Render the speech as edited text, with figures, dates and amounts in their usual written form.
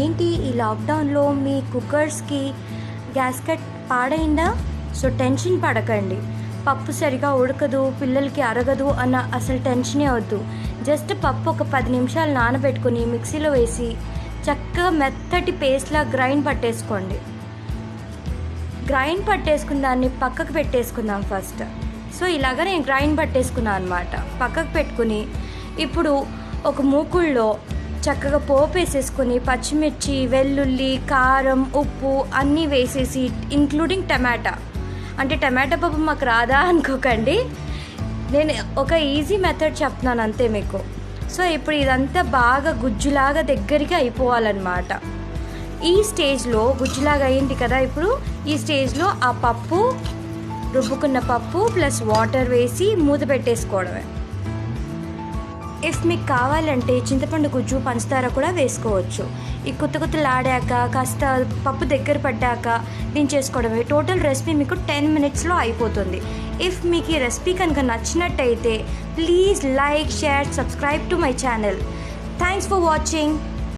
ఏంటి ఈ లాక్డౌన్లో మీ కుక్కర్స్కి గ్యాస్కెట్ పాడైందా? సో టెన్షన్ పడకండి. పప్పు సరిగా ఉడకదు, పిల్లలకి అరగదు అన్న అసలు టెన్షనే వద్దు. జస్ట్ పప్పు ఒక 10 నిమిషాలు నానబెట్టుకుని మిక్సీలో వేసి చక్కగా మెత్తటి పేస్ట్లా గ్రైండ్ పట్టేసుకోండి. గ్రైండ్ పట్టేసుకున్న దాన్ని పక్కకు పెట్టేసుకుందాం ఫస్ట్. సో ఇలాగ నేను గ్రైండ్ పట్టేసుకున్నాను అనమాట. పక్కకు పెట్టుకుని ఇప్పుడు ఒక మూకుళ్ళో చక్కగా పోపు వేసేసుకొని పచ్చిమిర్చి, వెల్లుల్లి, కారం, ఉప్పు అన్నీ వేసేసి ఇంక్లూడింగ్ టమాటా. అంటే టమాటా పప్పు మాకు రాదా అనుకోకండి, నేను ఒక ఈజీ మెథడ్ చెప్తున్నాను అంతే మీకు. సో ఇప్పుడు ఇదంతా బాగా గుజ్జులాగా దగ్గరికి అయిపోవాలన్నమాట. ఈ స్టేజ్లో గుజ్జులాగా అయింది కదా, ఇప్పుడు ఈ స్టేజ్లో ఆ పప్పు, రుబ్బుకున్న పప్పు ప్లస్ వాటర్ వేసి మూత పెట్టేసుకోవడమే. ఇఫ్ మీకు కావాలంటే చింతపండు గుజ్జు, పంచదార కూడా వేసుకోవచ్చు. ఈ కుత్తలాడాక కాస్త పప్పు దగ్గర పడ్డాక దించేసుకోవడమే. టోటల్ రెసిపీ మీకు 10 minutesలో అయిపోతుంది. ఇఫ్ మీకు ఈ రెసిపీ కనుక నచ్చినట్టయితే please like, share, subscribe to my channel. Thanks for watching.